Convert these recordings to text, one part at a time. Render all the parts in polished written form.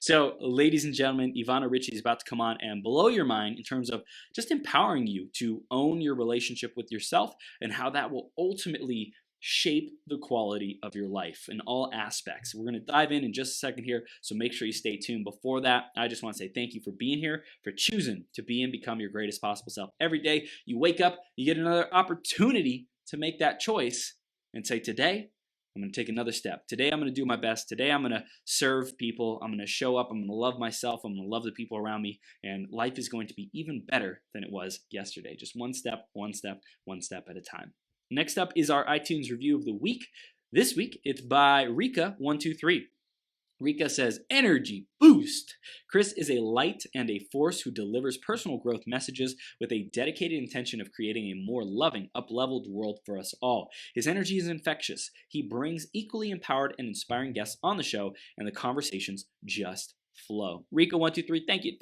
So, ladies and gentlemen, Ivana Richey is about to come on and blow your mind in terms of just empowering you to own your relationship with yourself and how that will ultimately shape the quality of your life in all aspects. We're going to dive in just a second here, so make sure you stay tuned. Before that, I just want to say thank you for being here, for choosing to be and become your greatest possible self. Every day you wake up, you get another opportunity to make that choice and say, today, I'm going to take another step. Today, I'm going to do my best. Today, I'm going to serve people. I'm going to show up. I'm going to love myself. I'm going to love the people around me. And life is going to be even better than it was yesterday. Just one step, one step, one step at a time. Next up is our iTunes review of the week. This week, it's by Rika123. Rika says, energy boost. Chris is a light and a force who delivers personal growth messages with a dedicated intention of creating a more loving, up-leveled world for us all. His energy is infectious. He brings equally empowered and inspiring guests on the show, and the conversations just flow. Rika123, thank you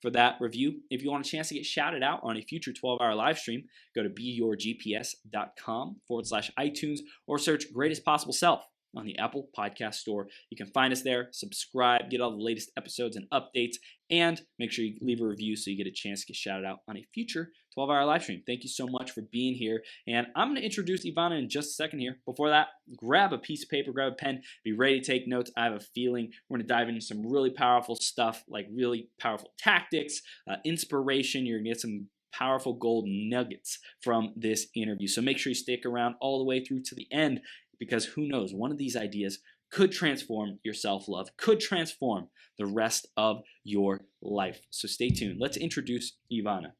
for that review. If you want a chance to get shouted out on a future 12-hour live stream, go to beyourgps.com/iTunes or search Greatest Possible Self on the Apple Podcast Store. You can find us there, subscribe, get all the latest episodes and updates, and make sure you leave a review so you get a chance to get shouted out on a future 12-hour live stream. Thank you so much for being here, and I'm going to introduce Ivana in just a second here. Before that, grab a piece of paper, grab a pen, be ready to take notes. I have a feeling we're going to dive into some really powerful stuff, like really powerful tactics, inspiration. You're going to get some powerful gold nuggets from this interview. So make sure you stick around all the way through to the end, because who knows, one of these ideas could transform your self-love, could transform the rest of your life. So stay tuned. Let's introduce Ivana.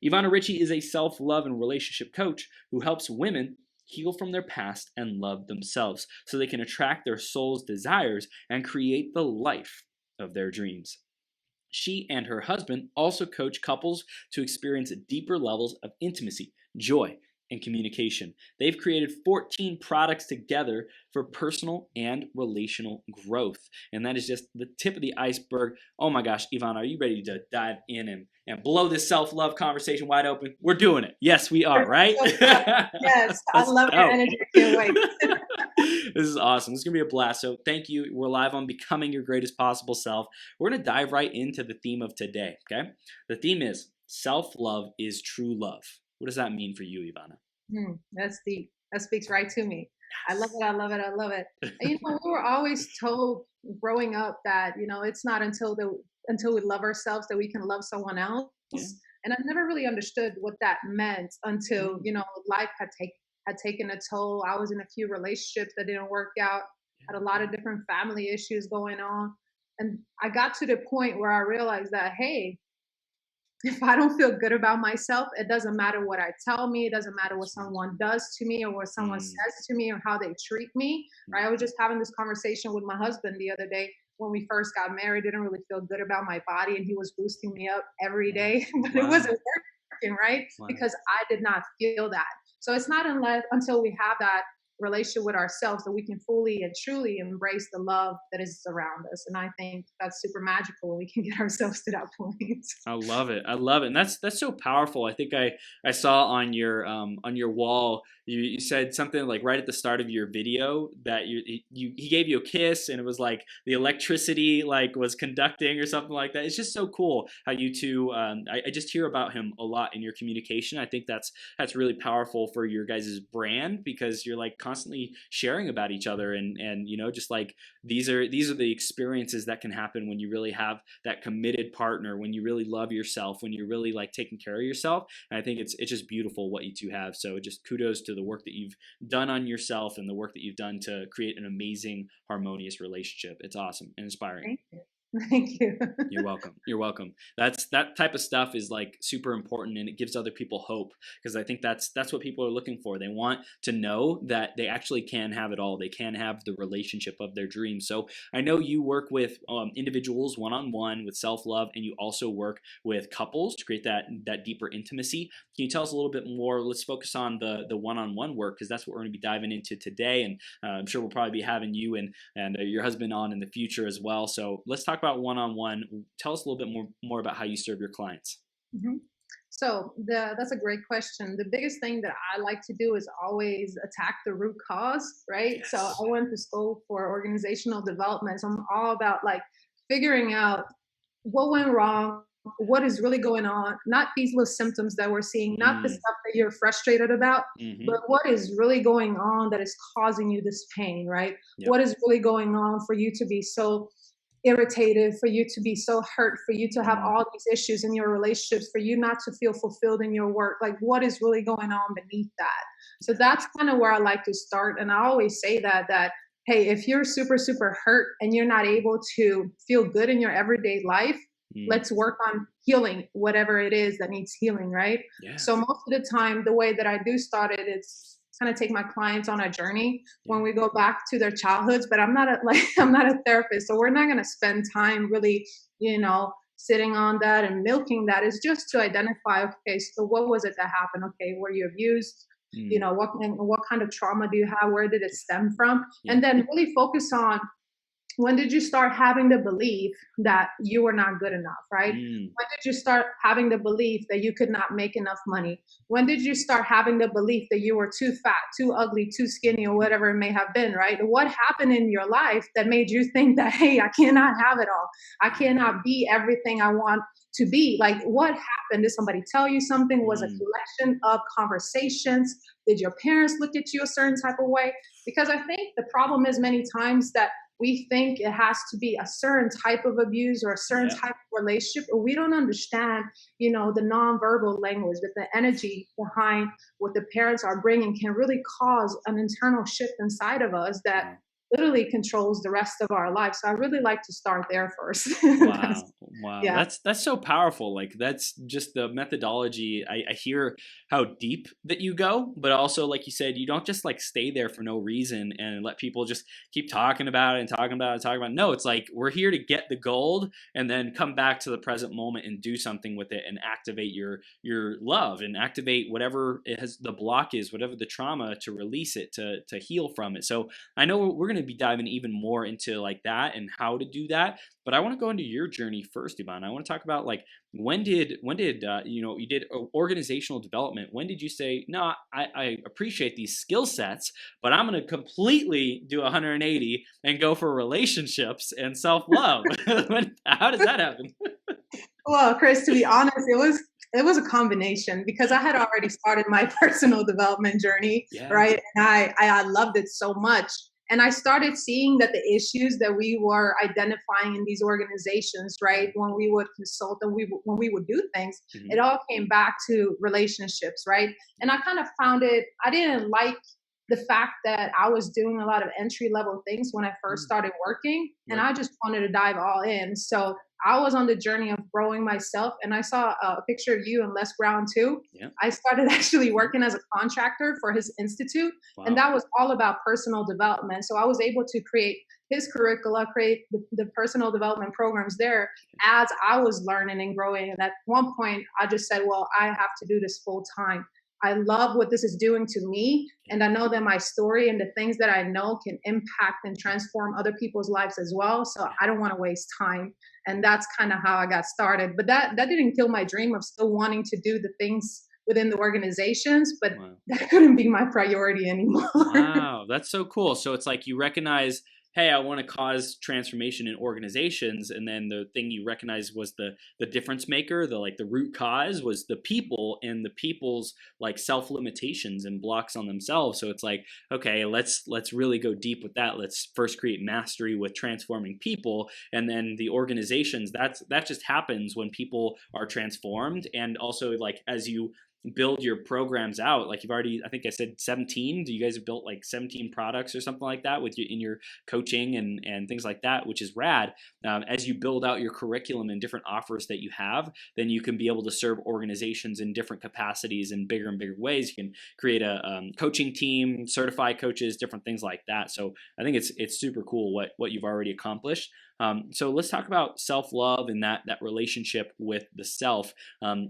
Ivana Richey is a self-love and relationship coach who helps women heal from their past and love themselves so they can attract their soul's desires and create the life of their dreams. She and her husband also coach couples to experience deeper levels of intimacy, joy, and communication. They've created 14 products together for personal and relational growth. And that is just the tip of the iceberg. Oh my gosh, Ivana, are you ready to dive in and blow this self-love conversation wide open? We're doing it. Yes, we are, right? Yes, I love your energy. I can't wait. This is awesome. This is going to be a blast. So thank you. We're live on Becoming Your Greatest Possible Self. We're going to dive right into the theme of today, okay? The theme is self-love is true love. What does that mean for you, Ivana? That's deep. That speaks right to me. I love it. I love it. I love it. And, we were always told growing up that, it's not until we love ourselves that we can love someone else. Yeah. And I never really understood what that meant until, life had taken a toll. I was in a few relationships that didn't work out, had a lot of different family issues going on. And I got to the point where I realized that, hey, if I don't feel good about myself, it doesn't matter what I tell me. It doesn't matter what someone does to me or what someone says to me or how they treat me. Right? I was just having this conversation with my husband the other day when we first got married. Didn't really feel good about my body, and he was boosting me up every day, but it wasn't working, right? Because I did not feel that. So it's not until we have that relationship with ourselves that we can fully and truly embrace the love that is around us. And I think that's super magical when we can get ourselves to that point. I love it. And that's so powerful. I think I saw on your wall, you said something like right at the start of your video that he gave you a kiss, and it was like the electricity like was conducting or something like that. It's just so cool how you two, I just hear about him a lot in your communication. I think that's really powerful for your guys' brand, because you're like constantly sharing about each other, and just like these are the experiences that can happen when you really have that committed partner, when you really love yourself, when you're really like taking care of yourself. And I think it's just beautiful what you two have. So just kudos to the work that you've done on yourself and the work that you've done to create an amazing, harmonious relationship. It's awesome and inspiring. Thank you. Thank you. You're welcome. You're welcome. That type of stuff is like super important, and it gives other people hope, because I think that's what people are looking for. They want to know that they actually can have it all. They can have the relationship of their dreams. So I know you work with individuals one-on-one with self-love, and you also work with couples to create that deeper intimacy. Can you tell us a little bit more? Let's focus on the one-on-one work, because that's what we're going to be diving into today, and I'm sure we'll probably be having you and your husband on in the future as well. So let's talk about one-on-one. Tell us a little bit more about how you serve your clients. Mm-hmm. That's a great question. The biggest thing that I like to do is always attack the root cause, right? So I Yes. went to school for organizational development. So I'm all about like figuring out what went wrong, what is really going on, not these little symptoms that we're seeing, not the Mm, stuff that you're frustrated about, but mm-hmm. what is really going on that is causing you this pain, right? Yep. What is really going on for you to be so irritated, for you to be so hurt, for you to have Mm, all these issues in your relationships, for you not to feel fulfilled in your work? Like, what is really going on beneath that? So that's kind of where I like to start. And I always say that hey, if you're super, super hurt and you're not able to feel good in your everyday life, mm, let's work on healing whatever it is that needs healing, right? yeah. So most of the time, the way that I do start it is kind of take my clients on a journey Yeah. when we go back to their childhoods. But I'm not a like I'm not a therapist, so we're not going to spend time really, sitting on that and milking that. Is just to identify, okay, so what was it that happened? Okay, were you abused? Mm, What kind of trauma do you have? Where did it stem from? yeah. And then really focus on, when did you start having the belief that you were not good enough, right? Mm, When did you start having the belief that you could not make enough money? When did you start having the belief that you were too fat, too ugly, too skinny, or whatever it may have been, right? What happened in your life that made you think that, hey, I cannot have it all? I yeah. cannot be everything I want to be. Like, what happened? Did somebody tell you something? Was a Mm, collection of conversations? Did your parents look at you a certain type of way? Because I think the problem is many times that we think it has to be a certain type of abuse or a certain yeah. type of relationship, or we don't understand, the nonverbal language, that the energy behind what the parents are bringing can really cause an internal shift inside of us that Wow. literally controls the rest of our life. So I really like to start there first. Wow. Wow. Yeah. That's so powerful. Like that's just the methodology. I hear how deep that you go, but also like you said, you don't just like stay there for no reason and let people just keep talking about it and talking about it and talking about it. No, it's like we're here to get the gold and then come back to the present moment and do something with it and activate your love and activate whatever it has the block is, whatever the trauma, to release it, to heal from it. So I know we're gonna be diving even more into like that and how to do that. But I want to go into your journey first, Ivan. I want to talk about like when did you did organizational development. When did you say no? I appreciate these skill sets, but I'm going to completely do 180 and go for relationships and self love. How does that happen? Well, Chris, to be honest, it was a combination because I had already started my personal development journey, Yeah. right? And I loved it so much. And I started seeing that the issues that we were identifying in these organizations, right, when we would consult and when we would do things, it Hmm. all came back to relationships, right? And I kind of found it, I didn't like the fact that I was doing a lot of entry level things when I first Mm, started working, and right. I just wanted to dive all in. So I was on the journey of growing myself, and I saw a picture of you and Les Brown too. Yeah. I started actually Mhm. working as a contractor for his institute, and Wow. that was all about personal development. So I was able to create his curricula, create the personal development programs there as I was learning and growing. And at one point, I just said, well, I have to do this full time. I love what this is doing to me. Yeah. And I know that my story and the things that I know can impact and transform other people's lives as well. So Yeah. I don't want to waste time. And that's kind of how I got started. But that didn't kill my dream of still wanting to do the things within the organizations, but Wow. that couldn't be my priority anymore. Wow, that's so cool. So it's like you recognize, hey, I want to cause transformation in organizations, and then the thing you recognize was the difference maker, the root cause was the people and the people's like self limitations and blocks on themselves. So it's like, okay, let's really go deep with that. Let's first create mastery with transforming people, and then the organizations. That just happens when people are transformed, and also like as you build your programs out, like you've already, I think I said 17, do you guys have built like 17 products or something like that with you in your coaching and things like that, which is rad. As you build out your curriculum and different offers that you have, then you can be able to serve organizations in different capacities in bigger and bigger ways. You can create a coaching team, certify coaches, different things like that. So I think it's super cool what you've already accomplished. So let's talk about self-love and that relationship with the self.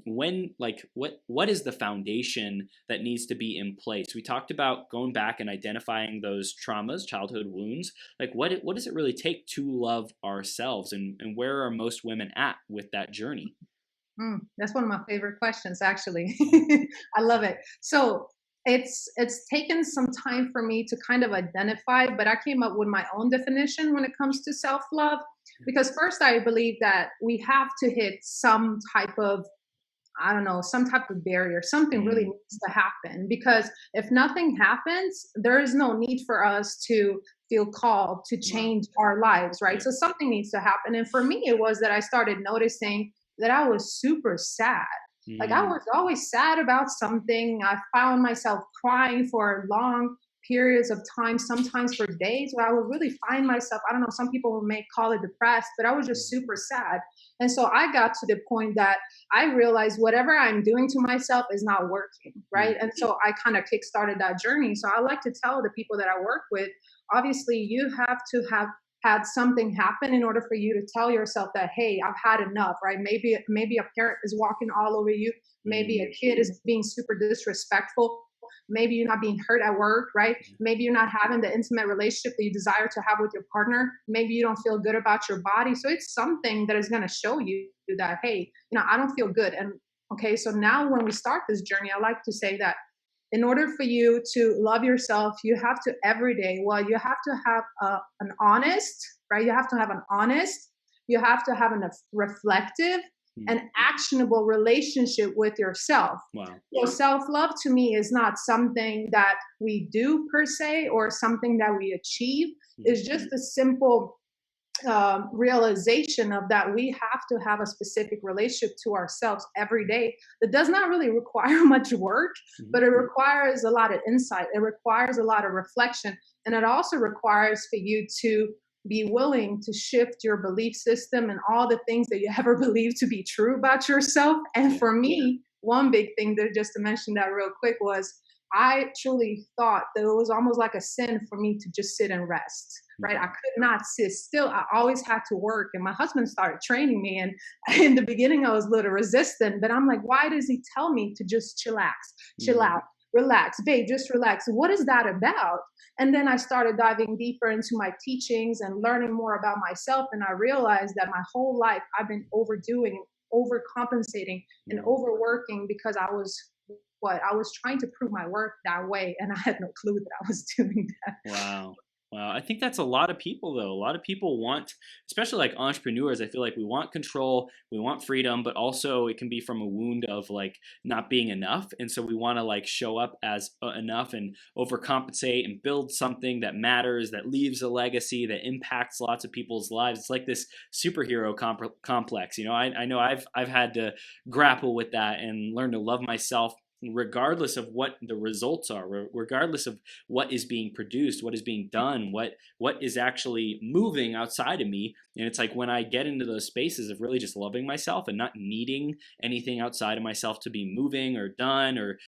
When like what is the foundation that needs to be in place? We talked about going back and identifying those traumas, childhood wounds. Like what does it really take to love ourselves, and where are most women at with that journey? That's one of my favorite questions, actually. I love it. So it's taken some time for me to kind of identify, but I came up with my own definition when it comes to self love. Because first, I believe that we have to hit some type of, I don't know, some type of barrier. Something really Mm, needs to happen, because if nothing happens, there is no need for us to feel called to wow. change our lives, right? Yeah. So something needs to happen. And for me, it was that I started noticing that I was super sad. Like I Mm, was always sad about something. I found myself crying for long periods of time, sometimes for days, where I would really find myself, I don't know, some people may call it depressed, but I was just super sad. And so I got to the point that I realized whatever I'm doing to myself is not working, mm, right? And so I kind of kickstarted that journey. So I like to tell the people that I work with, obviously, you have to have had something happen in order for you to tell yourself that, hey, I've had enough, right? Maybe a parent is walking all over you, maybe a mm, kid is being super disrespectful, maybe you're not being hurt at work, right? Maybe you're not having the intimate relationship that you desire to have with your partner, maybe you don't feel good about your body. So it's something that is going to show you that, hey, I don't feel good. And okay, so now when we start this journey, I like to say that in order for you to love yourself, you have to every day, well, you have to have an honest, right? You have to have an honest, you have to have a reflective mm. and actionable relationship with yourself. Wow. So self love to me is not something that we do per se or something that we achieve. Mm, It's just a simple realization of that we have to have a specific relationship to ourselves every day that does not really require much work, mhm. but it requires a lot of insight. It requires a lot of reflection. And it also requires for you to be willing to shift your belief system and all the things that you ever believed to be true about yourself. And Yeah. for me, one big thing that, just to mention that real quick, was I truly thought that it was almost like a sin for me to just sit and rest, right? I Mhm. could not sit still. I always had to work. And my husband started training me. And in the beginning, I was a little resistant, but I'm like, why does he tell me to just chillax, chill Mm, out, relax, babe, just relax? What is that about? And then I started diving deeper into my teachings and learning more about myself. And I realized that my whole life I've been overdoing, overcompensating, and mm. overworking because I was trying to prove my worth that way. And I had no clue that I was doing that. Wow. Wow. I think that's a lot of people, though. A lot of people want, especially like entrepreneurs, I feel like we want control, we want freedom, but also it can be from a wound of like not being enough. And so we want to like show up as enough and overcompensate and build something that matters, that leaves a legacy, that impacts lots of people's lives. It's like this superhero complex. I know I've had to grapple with that and learn to love myself regardless of what the results are, regardless of what is being produced, what is being done, what is actually moving outside of me. And it's like when I get into those spaces of really just loving myself and not needing anything outside of myself to be moving or done or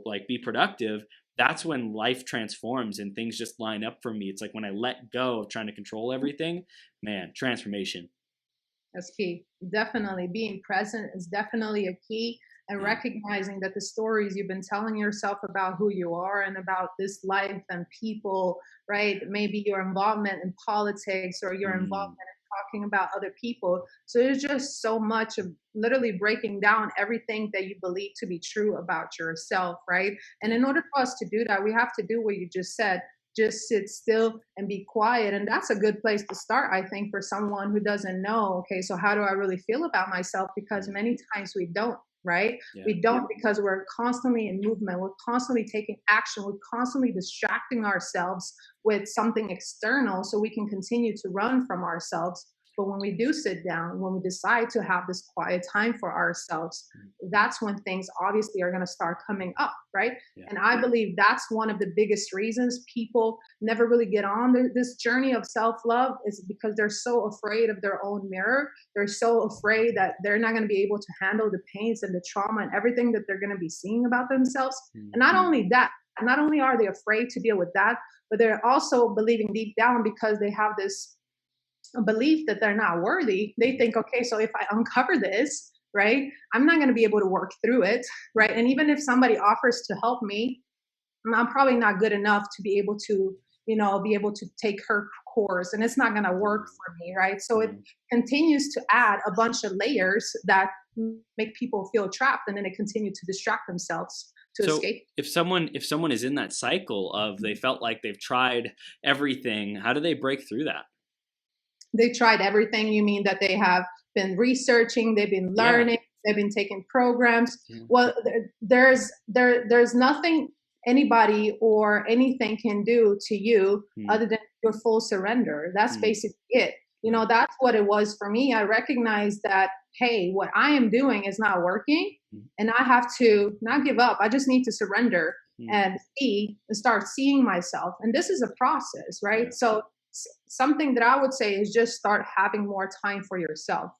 like be productive, that's when life transforms and things just line up for me. It's like when I let go of trying to control everything, man, transformation. That's key. Definitely being present is definitely a key, and Yeah. recognizing that the stories you've been telling yourself about who you are and about this life and people, right? Maybe your involvement in politics or your involvement Mm, in talking about other people. So there's just so much of literally breaking down everything that you believe to be true about yourself, right? And yeah. in order for us to do that, we have to do what you just said, just sit still and be quiet. And that's a good place to start, I think, for someone who doesn't know, okay, so how do I really feel about myself? Because Mm, many times we don't, right? yeah. We don't, because we're constantly in movement, we're constantly taking action, we're constantly distracting ourselves with something external so we can continue to run from ourselves. But when we do sit down, when we decide to have this quiet time for ourselves, Mm, that's when things obviously are going to start coming up, right? yeah. And I believe that's one of the biggest reasons people never really get on this journey of self love, is because they're so afraid of their own mirror. They're so afraid that they're not going to be able to handle the pains and the trauma and everything that they're going to be seeing about themselves. And Mm, not only that, not only are they afraid to deal with that, but they're also believing deep down, because they have this belief that they're not worthy. They think, okay, so if I uncover this, right, I'm not going to be able to work through it, right? mm, And even if somebody offers to help me, I'm probably not good enough to be able to, be able to take her course, and it's not going to work mm, for me, right? So it mm, continues to add a bunch of layers that make people feel trapped, and then they continue to distract themselves to So escape. if someone is in that cycle of they felt like they've tried everything, how do they break through that? They tried everything. You mean that they have been researching, they've been Yeah. learning, they've been taking programs. Yeah. Well, there's nothing anybody or anything can do to you Mm, other than your full surrender. That's mm, basically it. right. That's what it was for me. I recognized that, hey, what I am doing is not working, Mm, and I have to not give up. I just need to surrender mm, and start seeing myself. And this is a process, yeah. right? So something that I would say is just start having more time for yourself.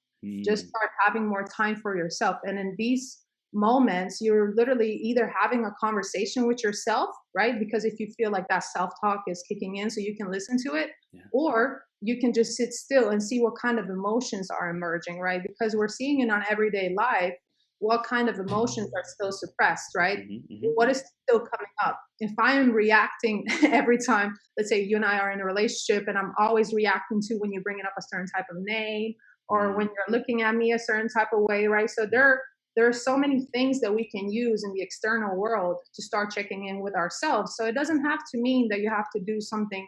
Just Mm, start having more time for yourself. And in these moments, you're literally either having a conversation with yourself, right? Because if you feel like that self talk is kicking in, so you can listen to it, yeah. or you can just sit still and see what kind of emotions are emerging, right? Because we're seeing in our everyday life what kind of emotions are still suppressed, right? Hmm. Hmm. What is still coming up? If I am reacting every time, let's say you and I are in a relationship, and I'm always reacting to when you're bringing up a certain type of name, or when Mm, you're looking at me a certain type of way, right? So there are so many things that we can use in the external world to start checking in with ourselves. So it doesn't have to mean that you have to do something,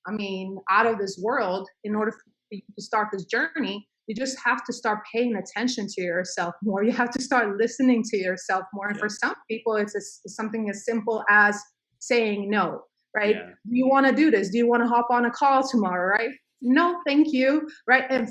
I mean, out of this world in right. order for you to start this journey. You just have to start paying attention to yourself more. You have to start listening to yourself more. And for Yeah. some people, it's something as simple as saying no, right? Yeah. Do you want to do this? Do you want to hop on a call tomorrow, right? No, thank you, right? And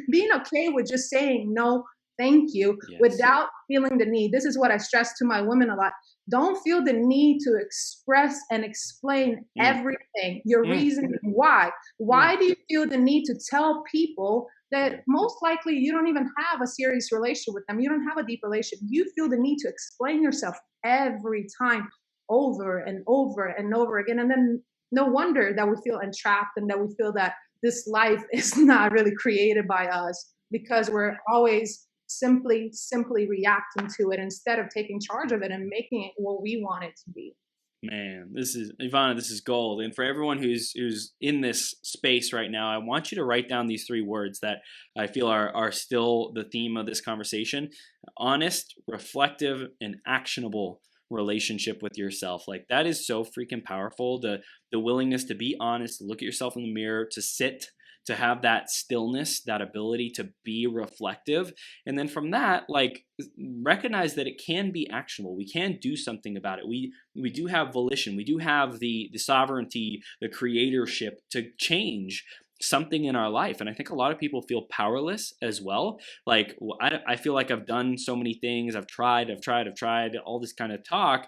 being okay with just saying no, thank you, Yes. without feeling the need. This is what I stress to my women a lot. Don't feel the need to express and explain Mm, everything, your mm, reasoning why. mm, Why do you feel the need to tell people that yeah. most likely you don't even have a serious relationship with them? You don't have a deep relationship. You feel the need to explain yourself every time, over and over and over again. And then no wonder that we feel entrapped, and that we feel that this life is not really created by us, because we're always simply reacting to it instead of taking charge of it and making it what we want it to be. Man, this is Ivana. This is gold. And for everyone who's in this space right now, I want you to write down these three words that I feel are still the theme of this conversation: honest, reflective, and actionable relationship with yourself. Like that is so freaking powerful. The willingness to be honest, to look at yourself in the mirror, to sit, to have that stillness, that ability to be reflective, and then from that, like recognize that it can be actionable. We can do something about it. We do have volition. We do have the sovereignty, the creatorship to change something in our life. And I think a lot of people feel powerless as well. Like I feel like I've done so many things. I've tried all this kind of talk,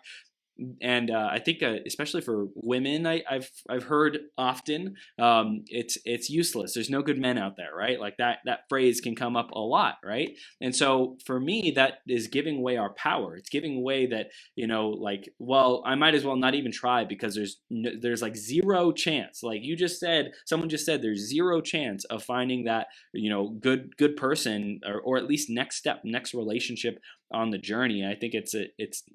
and I think especially for women, I've heard often, it's useless. There's no good men out there, right? Like that phrase can come up a lot, right? And so for me, that is giving away our power. It's giving away that, like, well, I might as well not even try, because there's like zero chance. Like you just said, someone just said, there's zero chance of finding that good person, or at least next step, next relationship on the journey. I think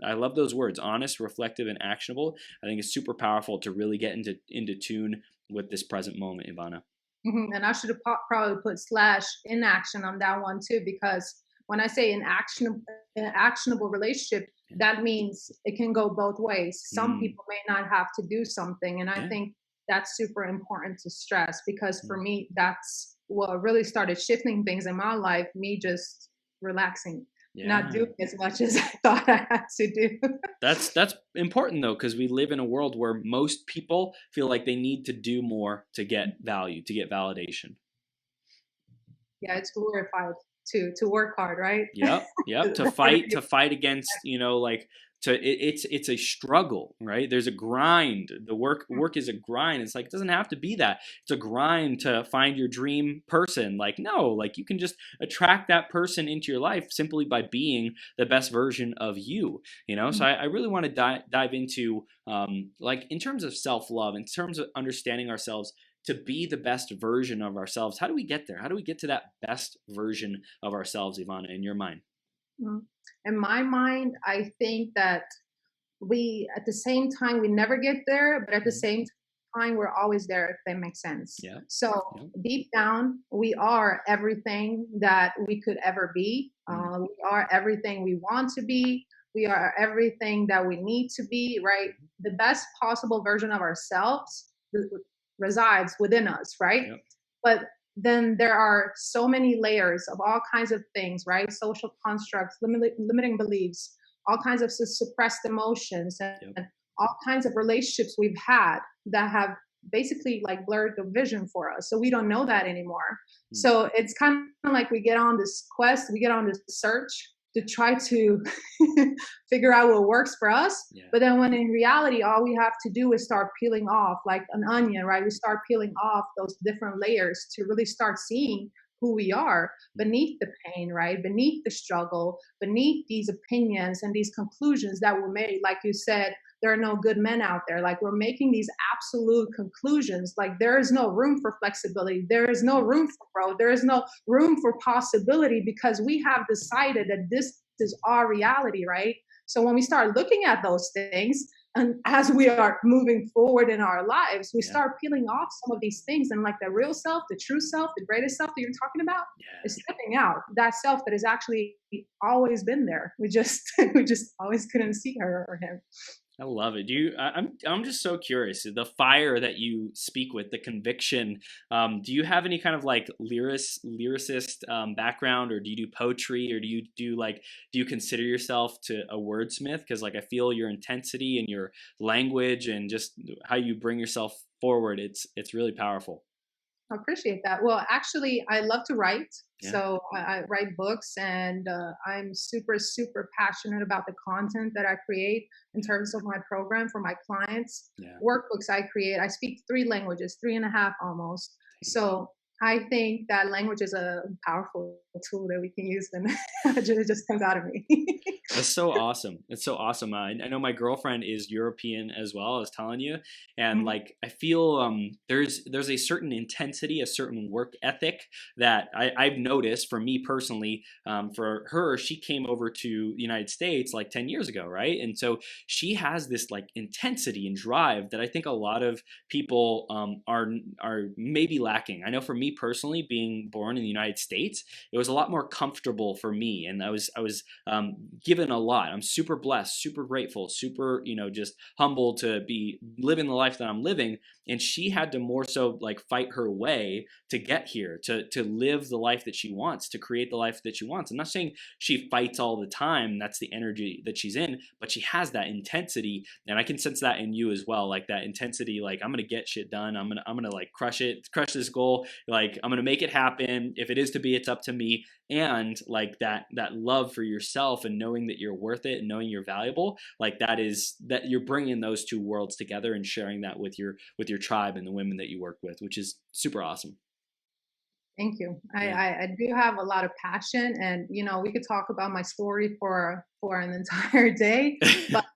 I love those words: honest, reflective, and actionable. I think it's super powerful to really get into tune with this present moment, Ivana. And I should have probably put slash inaction on that one too, because when I say an actionable relationship, Yeah. that means it can go both ways. Some Mm, people may not have to do something, and I yeah. think that's super important to stress, because for Mm. me, that's what really started shifting things in my life. Me just relaxing, not Yeah. doing as much as I thought I had to do. That's important though, because we live in a world where most people feel like they need to do more to get value, to get validation. Yeah, it's glorified to work hard, right? Yep, yep. To fight, to fight against, like it's a struggle, right? There's a grind. The work is a grind. It's like it doesn't have to be that. It's a grind to find your dream person. Like no, like you can just attract that person into your life simply by being the best version of you. So I really want to dive into like in terms of self love, in terms of understanding ourselves to be the best version of ourselves. How do we get there? How do we get to that best version of ourselves, Ivana, in your mind? Mhm. In my mind, I think that we, at the same time, we never get there, but at the Mhm. same behind, we're always there, if that makes sense. Yeah. So Yeah. deep down, we are everything that we could ever be. We are everything we want to be. We are everything that we need to be, right? The best possible version of ourselves resides within us, right? Yep. But then there are so many layers of all kinds of things, right? Social constructs, limiting beliefs, all kinds of suppressed emotions, and Yep. all kinds of relationships we've had that have basically like blurred the vision for us. So we don't know that anymore. Mm. So it's kind of like we get on this quest, we get on this search to try to figure out what works for us. Yeah. But then when in reality, all we have to do is start peeling off like an onion, right? We start peeling off those different layers to really start seeing who we are beneath the pain, right? Beneath the struggle, beneath these opinions and these conclusions that were made. Like you said, there are no good men out there. Like we're making these absolute conclusions. Like there is no room for flexibility. There is no room for growth. There is no room for possibility because we have decided that this is our reality, right? So when we start looking at those things, and as we are moving forward in our lives, we start peeling off some of these things, and like the real self, the true self, the greatest self that you're talking about is stepping out. That self that has actually always been there. We just we just always couldn't see her or him. I love it. I'm just so curious. The fire that you speak with, the conviction. Do you have any kind of like lyricist background, or do you do poetry, or do you consider yourself to a wordsmith? Because like I feel your intensity and your language and just how you bring yourself forward. It's really powerful. I appreciate that. Well, actually, I love to write. Yeah. So I write books, and I'm super, super passionate about the content that I create in terms of my program for my clients. Yeah. Workbooks I create. I speak 3 languages, three and a half almost. So I think that language is a powerful tool that we can use, and it just comes out of me. That's so awesome. That's so awesome. I know my girlfriend is European as well, I was telling you. And like, I feel there's a certain intensity, a certain work ethic that I've noticed for me personally. For her, she came over to the United States like 10 years ago, right? And so she has this like intensity and drive that I think a lot of people are maybe lacking. I know for me personally, being born in the United States, it was a lot more comfortable for me, and I was given a lot. I'm super blessed, super grateful, super just humble to be living the life that I'm living. And she had to more so like fight her way to get here, to live the life that she wants, to create the life that she wants. I'm not saying she fights all the time. That's the energy that she's in, but she has that intensity, and I can sense that in you as well. Like that intensity, like I'm gonna get shit done. I'm gonna like crush this goal. Like I'm gonna make it happen. If it is to be, it's up to me. And like that love for yourself and knowing that you're worth it and knowing you're valuable, like that you're bringing those two worlds together and sharing that with your tribe and the women that you work with, which is super awesome. Thank you. Yeah. I do have a lot of passion, and we could talk about my story for an entire day. But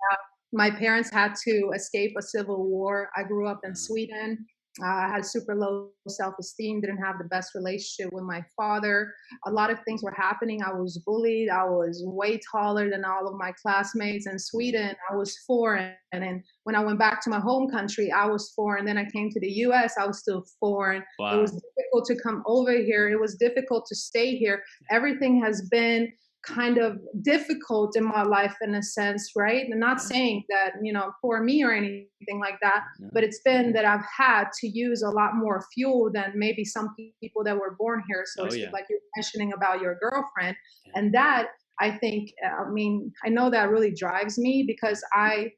my parents had to escape a civil war. I grew up in Sweden. I had super low self-esteem, didn't have the best relationship with my father. A lot of things were happening. I was bullied. I was way taller than all of my classmates in Sweden. I was foreign. And then when I went back to my home country, I was foreign. Then I came to the US, I was still foreign. Wow. It was difficult to come over here. It was difficult to stay here. Everything has been kind of difficult in my life in a sense, right? And not saying that, for me or anything like that, but it's been that I've had to use a lot more fuel than maybe some people that were born here, so to speak, like you're mentioning about your girlfriend. And that, I think, I know that really drives me because I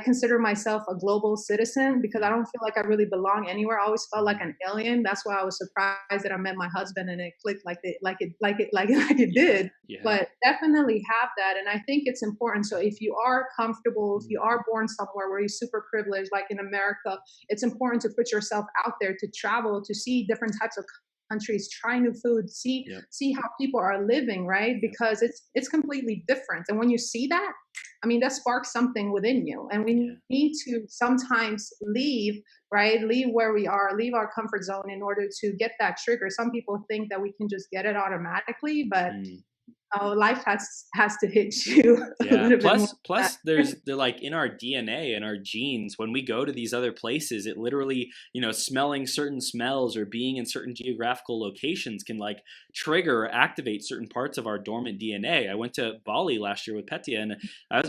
consider myself a global citizen because I don't feel like I really belong anywhere. I always felt like an alien. That's why I was surprised that I met my husband and it clicked like it did. Yeah. But definitely have that, and I think it's important. So if you are comfortable, if you are born somewhere where you're super privileged, like in America, it's important to put yourself out there, to travel, to see different types of countries, try new food, see how people are living, right? Because it's completely different. And when you see that, that sparks something within you. And we need to sometimes leave, right? Leave where we are, leave our comfort zone in order to get that trigger. Some people think that we can just get it automatically, but life has to hit you a Yeah. little bit more than Plus, they're like in our DNA and our genes. When we go to these other places, it literally, smelling certain smells or being in certain geographical locations can like trigger or activate certain parts of our dormant DNA. I went to Bali last year with Petya, and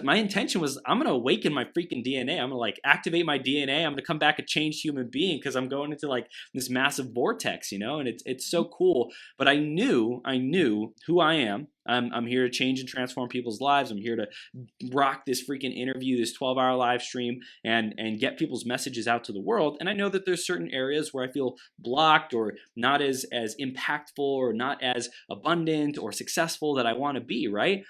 my intention was I'm gonna awaken my freaking DNA. I'm gonna like activate my DNA. I'm gonna come back a changed human being because I'm going into like this massive vortex, and it's so cool. But I knew who I am. I'm here to change and transform people's lives. I'm here to rock this freaking interview, this 12-hour live stream, and get people's messages out to the world. And I know that there's certain areas where I feel blocked or not as impactful or not as abundant or successful that I want to be, right?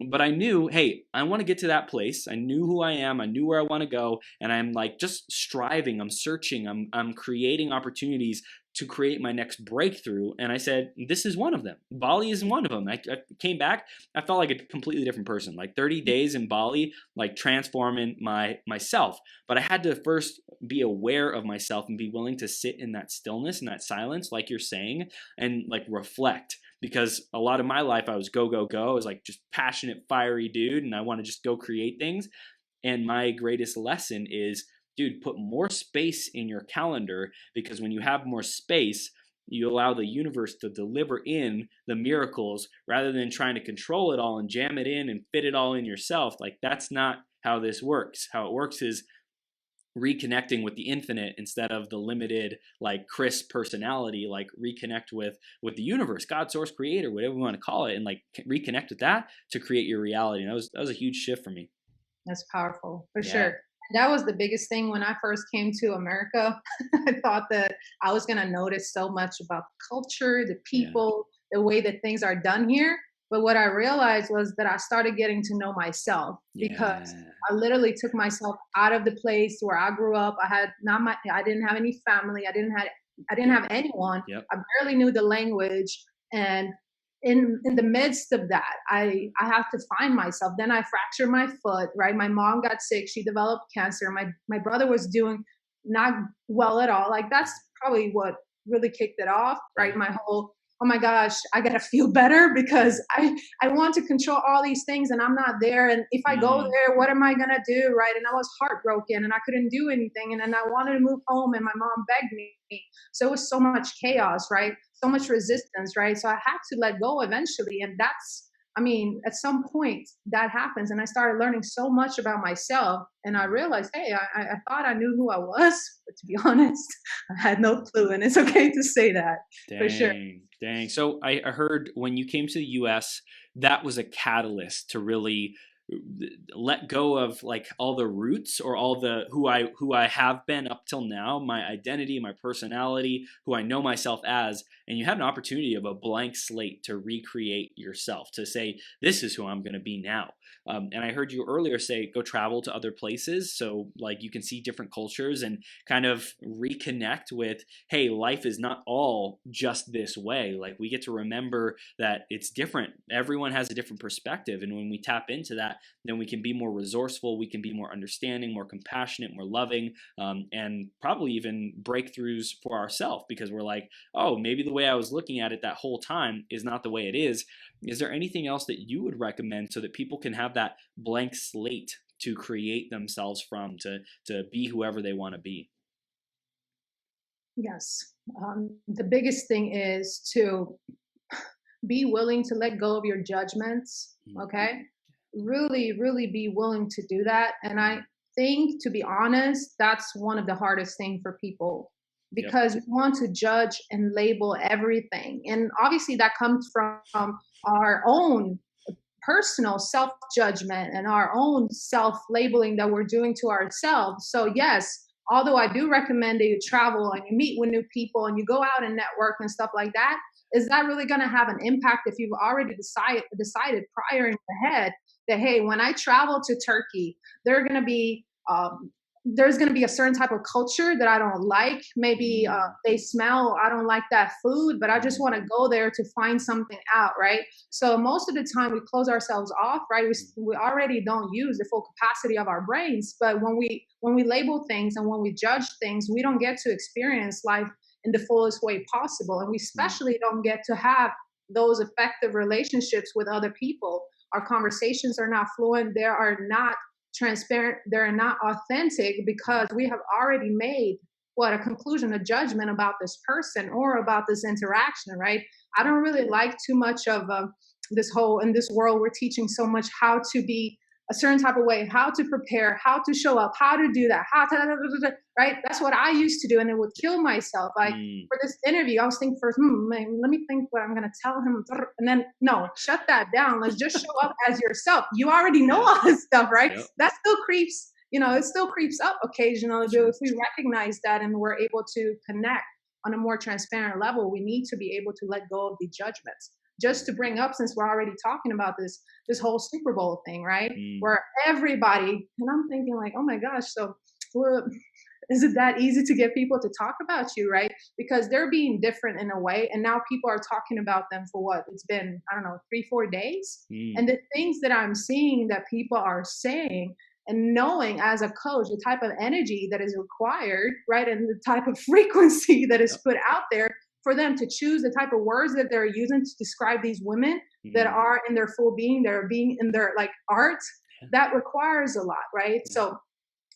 But I knew, hey, I want to get to that place. I knew who I am. I knew where I want to go, and I'm like just striving. I'm searching. I'm creating opportunities to create my next breakthrough. And I said, this is one of them. Bali is one of them. I came back. I felt like a completely different person. Like 30 days in Bali, like transforming myself. But I had to first be aware of myself and be willing to sit in that stillness and that silence, like you're saying, and like reflect. Because a lot of my life, I was go, go, go. I was like just passionate, fiery dude, and I want to just go create things. And my greatest lesson is, dude, put more space in your calendar, because when you have more space, you allow the universe to deliver in the miracles rather than trying to control it all and jam it in and fit it all in yourself. Like, that's not how this works. How it works is reconnecting with the infinite instead of the limited, like crisp personality. Like, reconnect with the universe, God, source, creator, whatever you want to call it, and like reconnect with that to create your reality. And that was a huge shift for me. That's powerful, for Yeah. sure. That was the biggest thing when I first came to America. I thought that I was going to notice so much about the culture, the people, the way that things are done here. But what I realized was that I started getting to know myself, because Yeah. I literally took myself out of the place where I grew up. I didn't have any family. I didn't have anyone. Yep. I barely knew the language. And in the midst of that, I have to find myself. Then I fractured my foot, right? My mom got sick, she developed cancer. My brother was doing not well at all. Like, that's probably what really kicked it off, right? My whole, oh my gosh, I gotta feel better, because I want to control all these things and I'm not there. And if I go there, what am I gonna do, right? And I was heartbroken and I couldn't do anything. And then I wanted to move home and my mom begged me. So it was so much chaos, right? So much resistance, right? So I had to let go eventually. And at some point that happens. And I started learning so much about myself. And I realized, hey, I thought I knew who I was, but to be honest, I had no clue. And it's okay to say that, for sure. Dang. So I heard when you came to the US, that was a catalyst to really let go of like all the roots or all the who I have been up till now, my identity, my personality, who I know myself as, and you had an opportunity of a blank slate to recreate yourself, to say, this is who I'm going to be now. And I heard you earlier say, go travel to other places, so like you can see different cultures and kind of reconnect with, hey, life is not all just this way. Like, we get to remember that it's different. Everyone has a different perspective, and when we tap into that, then we can be more resourceful, we can be more understanding, more compassionate, more loving, and probably even breakthroughs for ourselves, because we're like, oh, maybe the way I was looking at it that whole time is not the way it is. Is there anything else that you would recommend so that people can have that blank slate to create themselves from, to be whoever they want to be? Yes. The biggest thing is to be willing to let go of your judgments. Okay. Really, really be willing to do that. And I think, to be honest, that's one of the hardest things for people, because we want to judge and label everything. And obviously, that comes from our own personal self judgment and our own self labeling that we're doing to ourselves. So, yes, although I do recommend that you travel and you meet with new people and you go out and network and stuff like that, is that really going to have an impact if you've already decided prior in your head that, hey, when I travel to Turkey, there are going to be there's going to be a certain type of culture that I don't like. Maybe they smell, I don't like that food, but I just want to go there to find something out, right? So most of the time we close ourselves off, right? We already don't use the full capacity of our brains. But when we label things and when we judge things, we don't get to experience life in the fullest way possible. And we especially don't get to have those effective relationships with other people. Our conversations are not fluent. They are not transparent. They're not authentic because we have already made a conclusion, a judgment about this person or about this interaction, right? I don't really like too much of this whole, in this world, we're teaching so much how to be a certain type of way, how to prepare, how to show up, how to do that, right? That's what I used to do, and it would kill myself. Like for this interview, I was thinking first, man, let me think what I'm going to tell him. And then, no, shut that down. Let's just show up as yourself. You already know all this stuff, right? Yep. That still creeps, it still creeps up occasionally. But if we recognize that and we're able to connect on a more transparent level, we need to be able to let go of the judgments. Just to bring up, since we're already talking about this whole Super Bowl thing, right? Where everybody, and I'm thinking like, oh my gosh, so is it that easy to get people to talk about you, right? Because they're being different in a way, and now people are talking about them for what? It's been, I don't know, 3-4 days. And the things that I'm seeing that people are saying, and knowing as a coach the type of energy that is required, right, and the type of frequency that is put out there for them to choose the type of words that they're using to describe these women that are in their full being, that are being in their like art, that requires a lot, right? So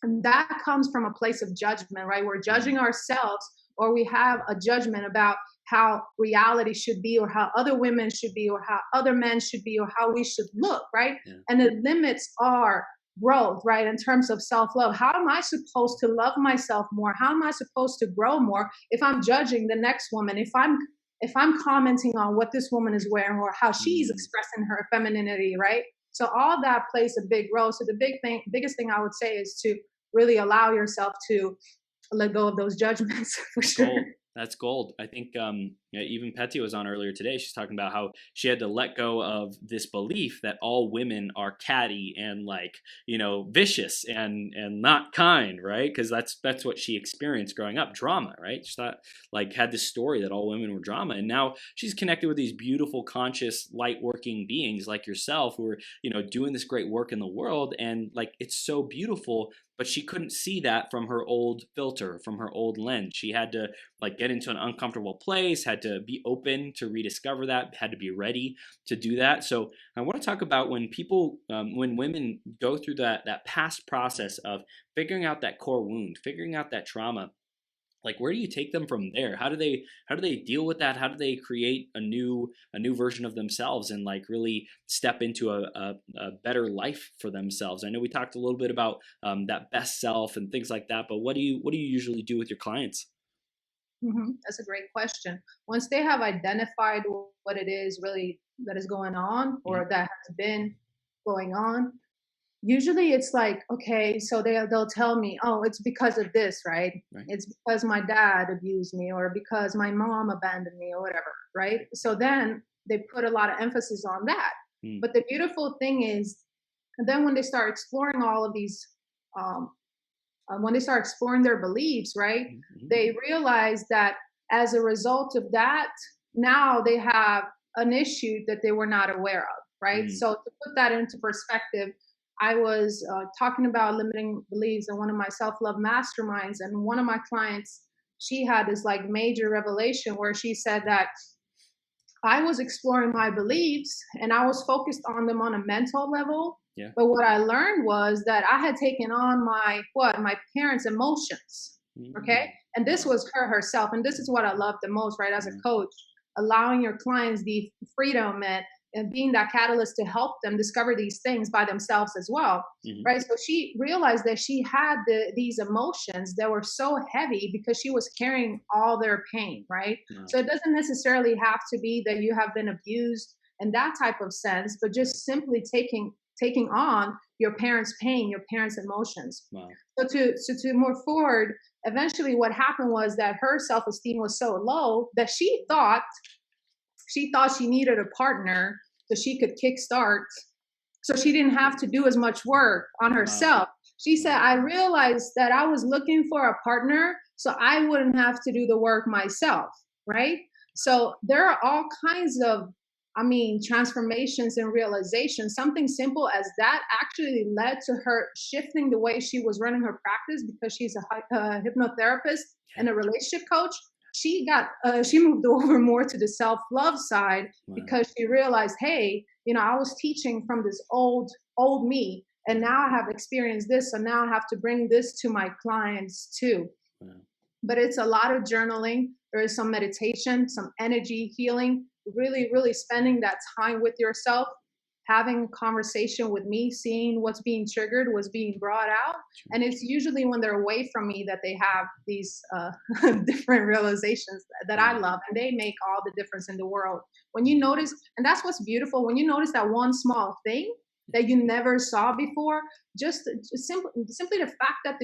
that comes from a place of judgment, right? We're judging ourselves, or we have a judgment about how reality should be, or how other women should be, or how other men should be, or how we should look, right? And it limits our growth, right? In terms of self-love. How am I supposed to love myself more? How am I supposed to grow more if I'm judging the next woman? If I'm commenting on what this woman is wearing or how she's expressing her femininity, right? So all that plays a big role. So the biggest thing I would say is to really allow yourself to let go of those judgments for sure. Gold. That's gold. I think even Petty was on earlier today. She's talking about how she had to let go of this belief that all women are catty and vicious and not kind, right? Because that's what she experienced growing up, drama, right? She thought had this story that all women were drama, and now she's connected with these beautiful, conscious, light-working beings like yourself who are doing this great work in the world, and it's so beautiful. But she couldn't see that from her old filter, from her old lens. She had to get into an uncomfortable place, had to be open to rediscover that, had to be ready to do that. So I want to talk about when people, when women go through that past process of figuring out that core wound, figuring out that trauma. Where do you take them from there? How do they deal with that? How do they create a new version of themselves and really step into a better life for themselves? I know we talked a little bit about that best self and things like that, but what do you usually do with your clients? That's a great question. Once they have identified what it is really that is going on, or that has been going on, usually it's okay, so they'll tell me, oh, it's because of this, right? It's because my dad abused me, or because my mom abandoned me, or whatever, right? So then they put a lot of emphasis on that. But the beautiful thing is, and then when they start exploring all of these, when they start exploring their beliefs, right, they realize that as a result of that, now they have an issue that they were not aware of, right? So to put that into perspective, I was talking about limiting beliefs in one of my self-love masterminds, and one of my clients, she had this major revelation where she said that I was exploring my beliefs and I was focused on them on a mental level. Yeah. But what I learned was that I had taken on my parents' emotions. Okay. And this was her herself. And this is what I love the most, right? As a coach, allowing your clients the freedom and being that catalyst to help them discover these things by themselves as well, right? So she realized that she had these emotions that were so heavy because she was carrying all their pain, right? So it doesn't necessarily have to be that you have been abused in that type of sense, but just simply taking on your parents' pain, your parents' emotions. So to move forward, eventually what happened was that her self-esteem was so low that she thought she needed a partner so she could kickstart, so she didn't have to do as much work on herself. She said, I realized that I was looking for a partner so I wouldn't have to do the work myself, right? So there are all kinds of, transformations and realizations. Something simple as that actually led to her shifting the way she was running her practice, because she's a hypnotherapist and a relationship coach. she moved over more to the self-love side Wow. because she realized, hey, I was teaching from this old me, and now I have experienced this, so now I have to bring this to my clients too. Wow. But it's a lot of journaling. There is some meditation, some energy healing, really, really spending that time with yourself, having a conversation with me, seeing what's being triggered, what's being brought out. And it's usually when they're away from me that they have these different realizations that I love, and they make all the difference in the world. When you notice, and that's what's beautiful, when you notice that one small thing that you never saw before, just simply the fact that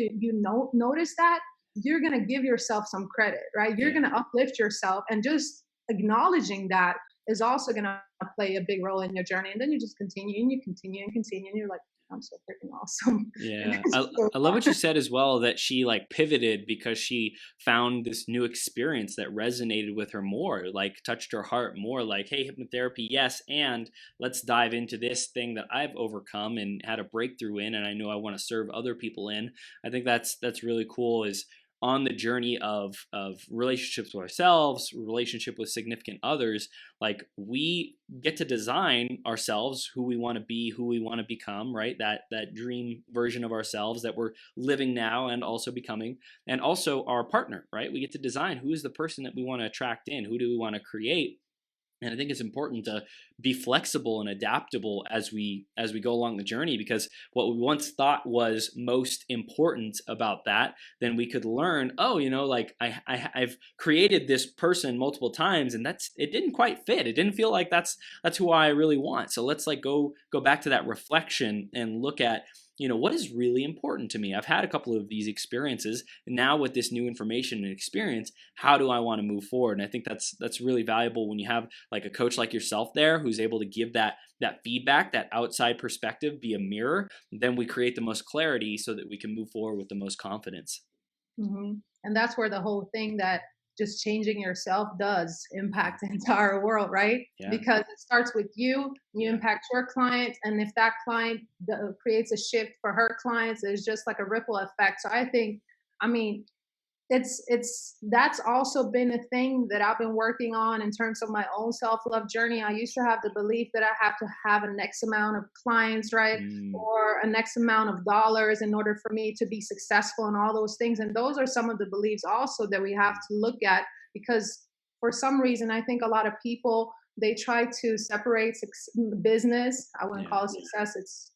notice that, you're going to give yourself some credit, right? You're going to uplift yourself, and just acknowledging that is also going to play a big role in your journey. And then you just continue and you continue and continue, and you're like, I'm so freaking awesome. Yeah. I love what you said as well, that she like pivoted because she found this new experience that resonated with her more, like touched her heart more, like, hey, hypnotherapy, yes, and let's dive into this thing that I've overcome and had a breakthrough in, and I know I want to serve other people in. I think that's really cool, is on the journey of relationships with ourselves, relationship with significant others, like we get to design ourselves, who we want to be, who we want to become, right? That dream version of ourselves that we're living now and also becoming, and also our partner, right? We get to design who is the person that we want to attract in, who do we want to create. And I think it's important to be flexible and adaptable as we go along the journey, because what we once thought was most important about that, then we could learn, oh, like I've created this person multiple times, and it didn't quite fit. It didn't feel like that's who I really want. So let's like go back to that reflection and look at, what is really important to me. I've had a couple of these experiences, and now with this new information and experience, how do I want to move forward? And I think that's really valuable when you have like a coach like yourself there, who's able to give that feedback, that outside perspective, be a mirror. Then we create the most clarity so that we can move forward with the most confidence. Mm-hmm. And that's where the whole thing that just changing yourself does impact the entire world, right? Yeah. Because it starts with you impact your client, and if that client creates a shift for her clients, it's just like a ripple effect. So I mean, that's also been a thing that I've been working on in terms of my own self-love journey. I used to have the belief that I have to have a next amount of clients, right? Or a next amount of dollars in order for me to be successful and all those things. And those are some of the beliefs also that we have to look at, because for some reason, I think a lot of people, they try to separate business. I wouldn't call it success. It's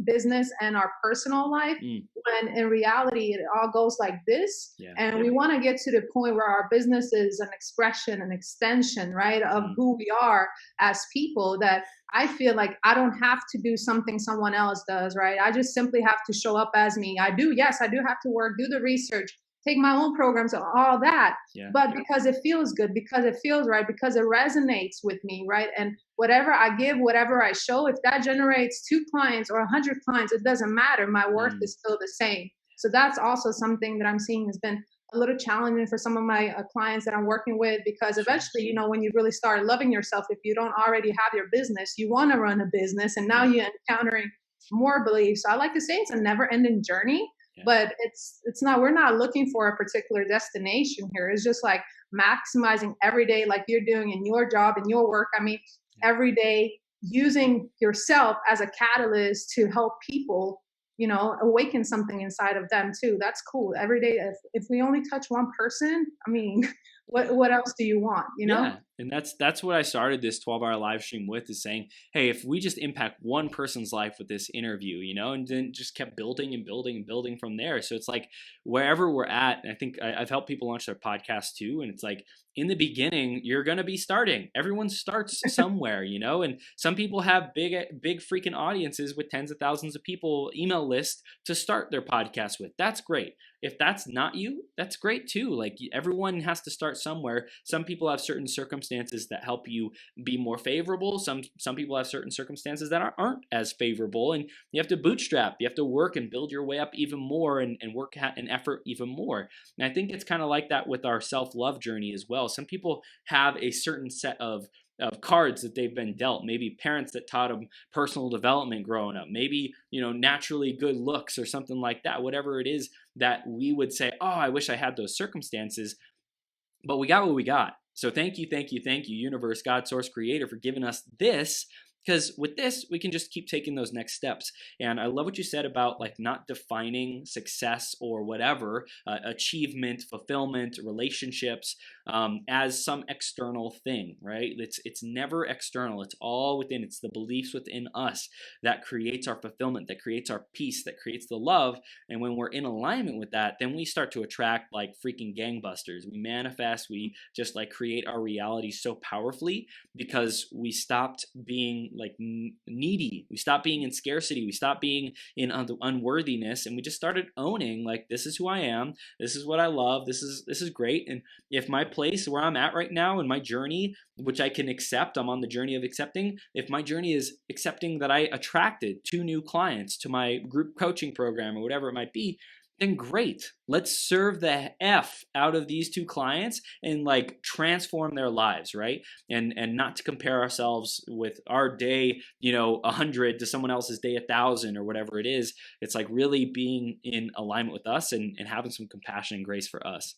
business and our personal life. When in reality, it all goes like this. And we want to get to the point where our business is an expression, an extension, right, of who we are as people, that I feel like I don't have to do something someone else does, right? I just simply have to show up as me. I do have to work, do the research, take my own programs, all that. But because it feels good, because it feels right, because it resonates with me, right? And whatever I give, whatever I show, if that generates 2 clients or 100 clients, it doesn't matter. My worth is still the same. So that's also something that I'm seeing has been a little challenging for some of my clients that I'm working with, because eventually, when you really start loving yourself, if you don't already have your business, you want to run a business, and now you're encountering more beliefs. So I like to say it's a never-ending journey. But it's not, we're not looking for a particular destination here. It's just like maximizing every day, like you're doing in your job and your work. I mean, every day using yourself as a catalyst to help people, awaken something inside of them too. That's cool. Every day, if we only touch one person, I mean, what else do you want, Yeah. And that's what I started this 12-hour live stream with, is saying, hey, if we just impact one person's life with this interview, and then just kept building and building and building from there. So it's like wherever we're at, and I think I've helped people launch their podcast too. And it's like, in the beginning, you're going to be starting. Everyone starts somewhere, and some people have big freaking audiences with tens of thousands of people, email list to start their podcast with. That's great. If that's not you, that's great too. Like, everyone has to start somewhere. Some people have certain circumstances that help you be more favorable. Some people have certain circumstances that aren't as favorable, and you have to bootstrap. You have to work and build your way up even more, and work and effort even more. And I think it's kind of like that with our self-love journey as well. Some people have a certain set of cards that they've been dealt. Maybe parents that taught them personal development growing up. Maybe, naturally good looks or something like that. Whatever it is that we would say, oh, I wish I had those circumstances. but we got what we got. So thank you, universe, God, source, creator, for giving us this. Because with this, we can just keep taking those next steps. And I love what you said about like not defining success or whatever, achievement, fulfillment, relationships, as some external thing, right? It's never external. It's all within. It's the beliefs within us that creates our fulfillment, that creates our peace, that creates the love. And when we're in alignment with that, then we start to attract like freaking gangbusters. We manifest. We just like create our reality so powerfully because we stopped being like needy. We stopped being in scarcity. We stopped being in unworthiness, and we just started owning like, this is who I am. This is what I love. This is great. And if my place where I'm at right now in my journey, which I can accept, I'm on the journey of accepting. If my journey is accepting that I attracted 2 new clients to my group coaching program or whatever it might be, then great. Let's serve the F out of these 2 clients and like transform their lives, right? And not to compare ourselves with our day, 100 to someone else's day 1,000 or whatever it is. It's like really being in alignment with us and having some compassion and grace for us.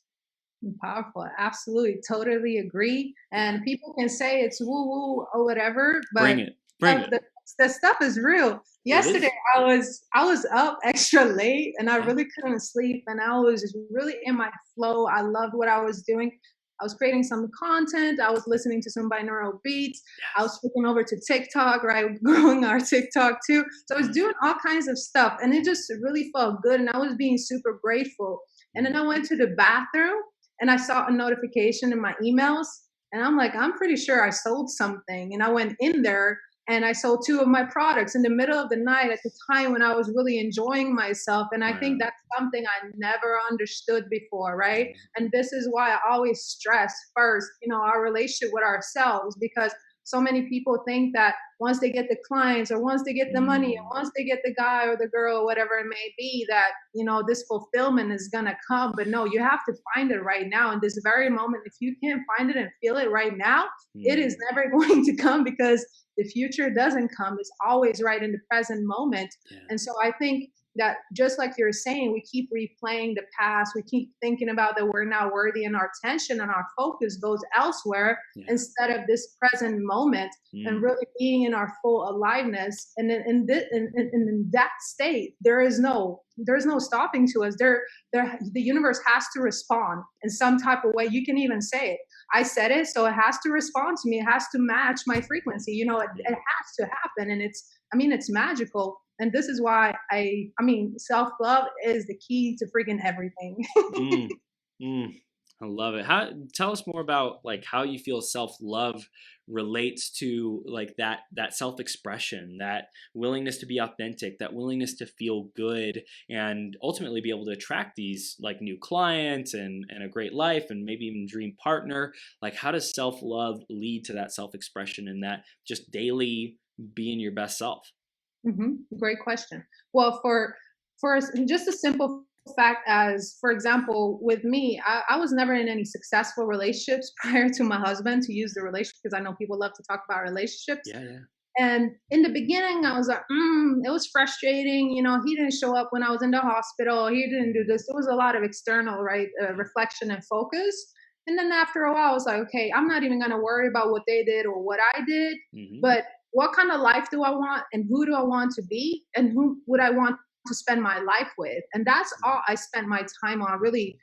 Powerful. Absolutely. Totally agree. And people can say it's woo woo or whatever, Bring but it. Bring it. the stuff is real. Yesterday I was up extra late and I really couldn't sleep and I was just really in my flow. I loved what I was doing. I was creating some content. I was listening to some binaural beats. I was flipping over to TikTok, right? Growing our TikTok too. So I was doing all kinds of stuff and it just really felt good. And I was being super grateful. And then I went to the bathroom and I saw a notification in my emails. And I'm like, I'm pretty sure I sold something. And I went in there and I sold 2 of my products in the middle of the night at the time when I was really enjoying myself. And I think that's something I never understood before, right? And this is why I always stress first, our relationship with ourselves, because so many people think that once they get the clients or once they get the money or once they get the guy or the girl or whatever it may be, that, this fulfillment is going to come. But no, you have to find it right now in this very moment. If you can't find it and feel it right now, it is never going to come because the future doesn't come. It's always right in the present moment. Yeah. And so I think that just like you're saying, we keep replaying the past. We keep thinking about that we're not worthy and our attention and our focus goes elsewhere instead of this present moment and really being in our full aliveness. And in that state, there's no stopping to us. The universe has to respond in some type of way. You can even say it. I said it, so it has to respond to me. It has to match my frequency. It has to happen. And it's magical. And this is why self-love is the key to freaking everything. I love it. Tell us more about like how you feel self-love relates to like that self-expression, that willingness to be authentic, that willingness to feel good, and ultimately be able to attract these like new clients and a great life and maybe even dream partner. Like, how does self-love lead to that self-expression and that just daily being your best self? Great question. Well, for just a simple fact as, for example, with me, I was never in any successful relationships prior to my husband, to use the relationship, because I know people love to talk about relationships. Yeah. And in the beginning, I was like, it was frustrating. He didn't show up when I was in the hospital. He didn't do this. There was a lot of external, right, reflection and focus. And then after a while, I was like, okay, I'm not even going to worry about what they did or what I did, but what kind of life do I want and who do I want to be and who would I want to spend my life with? And that's all I spent my time on, really,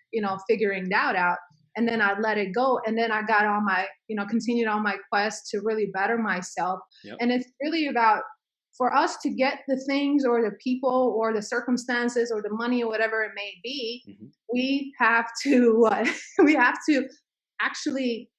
figuring that out. And then I let it go. And then I got on my, continued on my quest to really better myself. Yep. And it's really about, for us to get the things or the people or the circumstances or the money or whatever it may be, we have to actually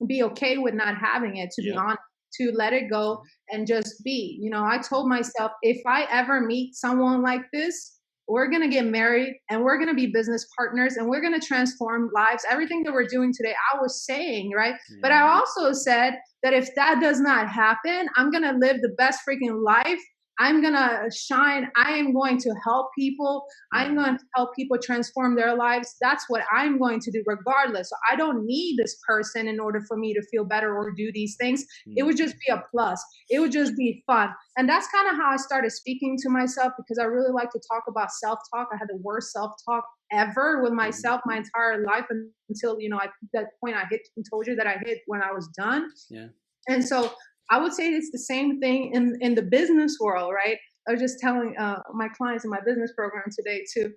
be okay with not having it, to be honest, to let it go and just be. I told myself, if I ever meet someone like this, we're going to get married and we're going to be business partners and we're going to transform lives. Everything that we're doing today, I was saying, right? But I also said that if that does not happen, I'm going to live the best freaking life. I'm going to shine. I am going to help people. I'm going to help people transform their lives. That's what I'm going to do regardless. So I don't need this person in order for me to feel better or do these things. It would just be a plus. It would just be fun. And that's kind of how I started speaking to myself, because I really like to talk about self-talk. I had the worst self-talk ever with Mhm. myself my entire life until, that point I hit, told you that I hit when I was done. Yeah. And so I would say it's the same thing in the business world, right? I was just telling my clients in my business program today too.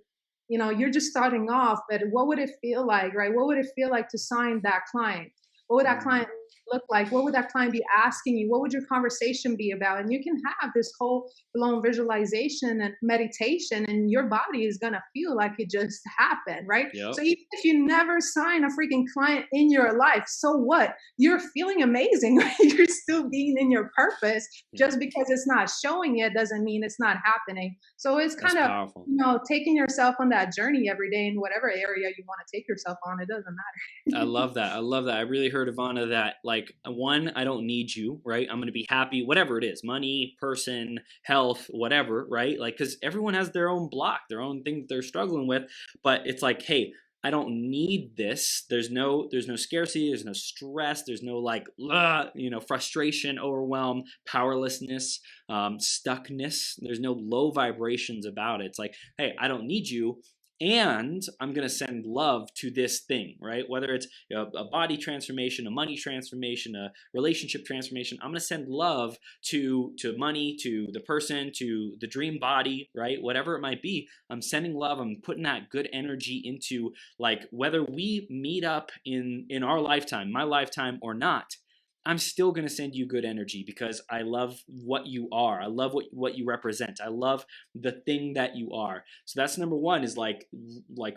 You're just starting off, but what would it feel like, right? What would it feel like to sign that client? What would that Mm. client look like? What would that client be asking you? What would your conversation be about? And you can have this whole blown visualization and meditation, and your body is gonna feel like it just happened, right? So Yep. even if you never sign a freaking client in your life, so what? You're feeling amazing, right? You're still being in your purpose. Yeah. Just because it's not showing it doesn't mean it's not happening. So it's That's kind of, powerful. taking yourself on that journey every day in whatever area you want to take yourself on. It doesn't I matter. love that. I love that. I really heard, Ivana, that like one, I don't need you, right? I'm going to be happy, whatever it is, money, person, health, whatever, right? Like, because everyone has their own block, their own thing that they're struggling with. But it's like, hey, I don't need this. There's no scarcity. There's no stress. There's no like, frustration, overwhelm, powerlessness, stuckness. There's no low vibrations about it. It's like, hey, I don't need you, and I'm going to send love to this thing, right? Whether it's a body transformation, a money transformation, a relationship transformation, I'm going to send love to money, to the person, to the dream body, right? Whatever it might be, I'm sending love. I'm putting that good energy into, like, whether we meet up in our lifetime, my lifetime or not, I'm still going to send you good energy because I love what you are. I love what you represent. I love the thing that you are. So that's number one, is like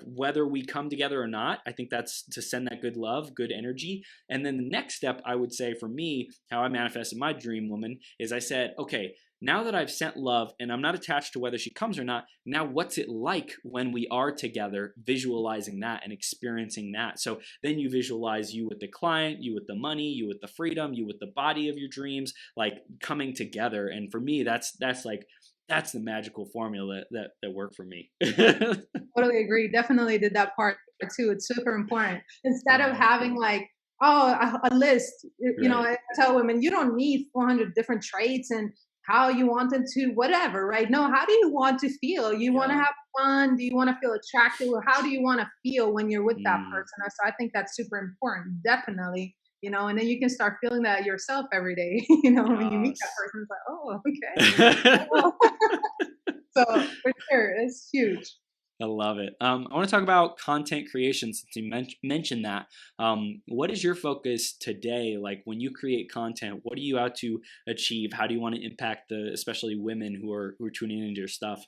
whether we come together or not, I think that's to send that good love, good energy. And then the next step, I would say, for me, how I manifested my dream woman is I said, okay, now that I've sent love and I'm not attached to whether she comes or not, now what's it like when we are together, visualizing that and experiencing that? So then you visualize you with the client, you with the money, you with the freedom, you with the body of your dreams, like coming together. And for me, that's the magical formula that worked for me. Totally agree. Definitely did that part too. It's super important. Instead of Yeah, having like, oh, a list, right. I tell women, you don't need 400 different traits and how you want them to, whatever, right? No, how do you want to feel? You want to Yeah. have fun? Do you want to feel attractive? Or how do you want to feel when you're with that Mm. person? So I think that's super important. Definitely. And then you can start feeling that yourself every day, when you meet that Yes. person, it's like, oh, okay. Oh. So for sure, it's huge. I love it. I want to talk about content creation since you mentioned that. What is your focus today? Like when you create content, what are you out to achieve? How do you want to impact especially women who are tuning into your stuff?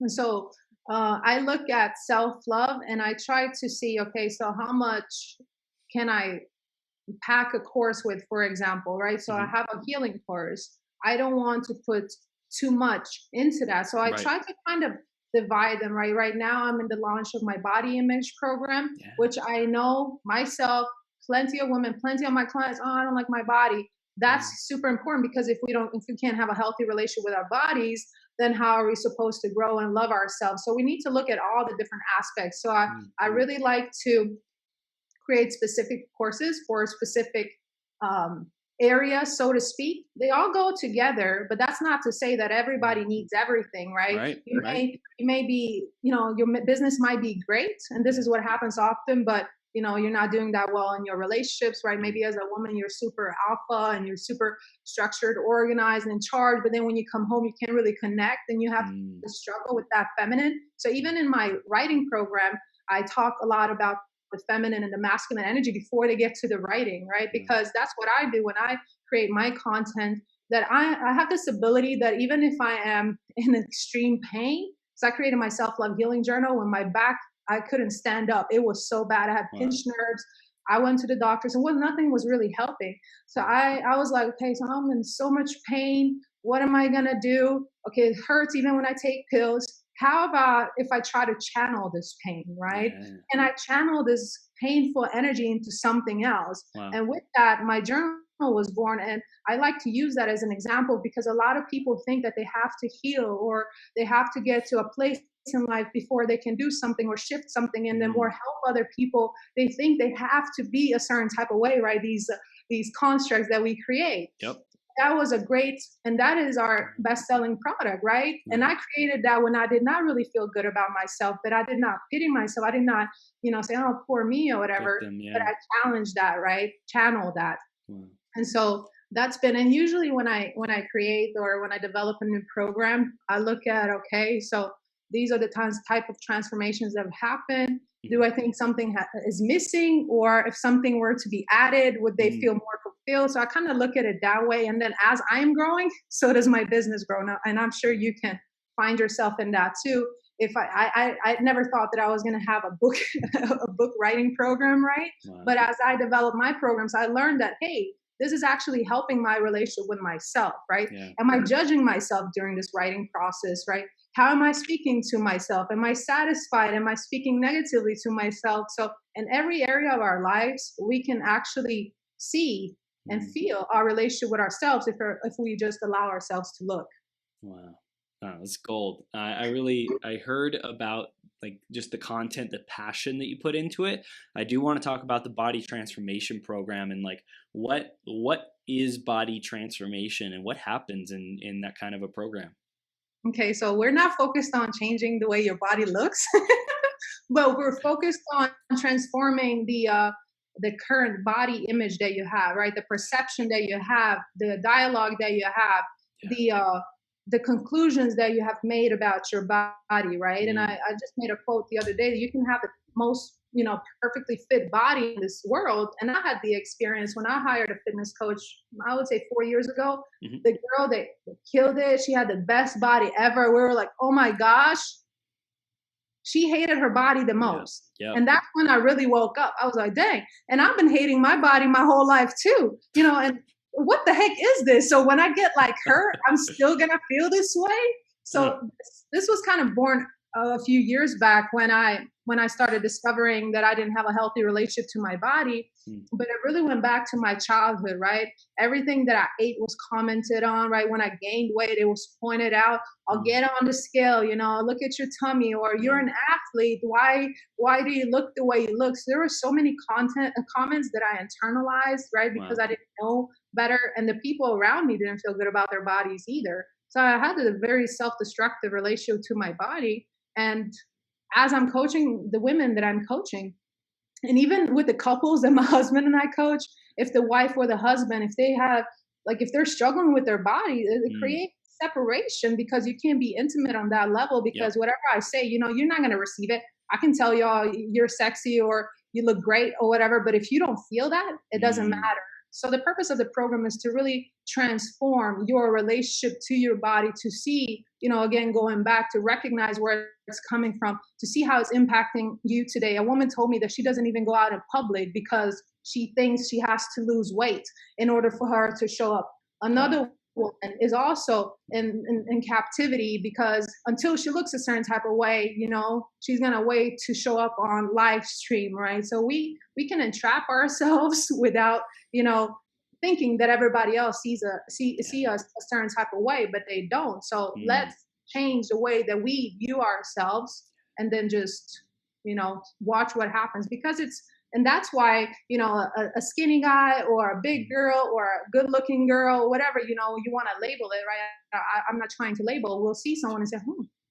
And so I look at self love and I try to see, okay, so how much can I pack a course with, for example, right? So I Hmm. have a healing course. I don't want to put too much into that. So I Right. try to kind of divide them, right? Right now, I'm in the launch of my body image program, Yeah. which I know myself, plenty of women, plenty of my clients, oh, I don't like my body. Mm. That's super important because if we can't have a healthy relationship with our bodies, then how are we supposed to grow and love ourselves? So we need to look at all the different aspects. So Mm. I really like to create specific courses for specific um, areas, so to speak. They all go together, but that's not to say that everybody Mm. needs everything, right? Right. You Right. may, you may be, your business might be great, and this Yeah. is what happens often, but you're not doing that well in your relationships, right? Mm. Maybe as a woman, you're super alpha and you're super structured, organized, and in charge, but then when you come home, you can't really connect, and you have Mm. to struggle with that feminine. So even in my writing program, I talk a lot about the feminine and the masculine energy before they get to the writing, right? Mm. Because that's what I do when I create my content. That I have this ability that even if I am in extreme pain, so I created my self-love healing journal when my back, I couldn't stand up. It was so bad. I had Wow. pinched nerves. I went to the doctors and nothing was really helping. So Mm. I was like, okay, so I'm in so much pain. What am I gonna do? Okay, it hurts even when I take pills. How about if I try to channel this pain, right? Yeah. And I channel this painful energy into something else. Wow. And with that, my journal was born. And I like to use that as an example because a lot of people think that they have to heal or they have to get to a place in life before they can do something or shift something in them or Mm. help other people. They think they have to be a certain type of way, right? These constructs that we create. Yep. that was a great, and that is our best-selling product, right? And I created that when I did not really feel good about myself, but I did not pity myself. I did not, say, oh, poor me or whatever. Victim, But yeah. I challenged that, right? Channel that. Wow. And so that's been, and usually when I create or when I develop a new program, I look at, okay, so these are the type of transformations that have happened. Do I think something is missing, or if something were to be added, would they feel more fulfilled? So I kind of look at it that way. And then as I'm growing, so does my business grow now. And I'm sure you can find yourself in that too. If I never thought that I was going to have a book, a book writing program, right? Wow. But as I developed my programs, I learned that, hey, this is actually helping my relationship with myself, right? Yeah. Am I judging myself during this writing process, right? How am I speaking to myself? Am I satisfied? Am I speaking negatively to myself? So in every area of our lives, we can actually see and feel our relationship with ourselves if we just allow ourselves to look. Wow. Oh, that's gold. I heard about like just the content, the passion that you put into it. I do want to talk about the body transformation program and like what is body transformation and what happens in that kind of a program. Okay, so we're not focused on changing the way your body looks, but we're focused on transforming the current body image that you have, right? The perception that you have, the dialogue that you have, the conclusions that you have made about your body, right? And I just made a quote the other day that you can have the most, perfectly fit body in this world. And I had the experience when I hired a fitness coach, I would say 4 years ago. The girl that killed it, she had the best body ever. We were like, oh my gosh, she hated her body the most. Yeah. And that's when I really woke up. I was like, dang. And I've been hating my body my whole life too, and what the heck is this? So when I get like her, I'm still going to feel this way. So this was kind of born a few years back when I started discovering that I didn't have a healthy relationship to my body. But it really went back to my childhood, right? Everything that I ate was commented on, right? When I gained weight, it was pointed out. I'll get on the scale, look at your tummy, or you're an athlete. Why do you look the way you look? So there were so many comments that I internalized, right? Because I didn't know better, and the people around me didn't feel good about their bodies either. So I had a very self-destructive relationship to my body. And as I'm coaching the women that I'm coaching, and even with the couples that my husband and I coach, if the wife or the husband, if they have, like, if they're struggling with their body, it creates separation because you can't be intimate on that level because whatever I say, you're not going to receive it. I can tell y'all you're sexy or you look great or whatever, but if you don't feel that, it doesn't matter. So the purpose of the program is to really transform your relationship to your body, to see, again, going back to recognize where it's coming from, to see how it's impacting you today. A woman told me that she doesn't even go out in public because she thinks she has to lose weight in order for her to show up. Another woman is also in captivity because until she looks a certain type of way, she's going to wait to show up on live stream, right? So we can entrap ourselves without, thinking that everybody else see us a certain type of way, but they don't. So let's change the way that we view ourselves and then just, watch what happens, because and that's why, a skinny guy or a big girl or a good looking girl, whatever, you want to label it, right? I'm not trying to label. We'll see someone and say,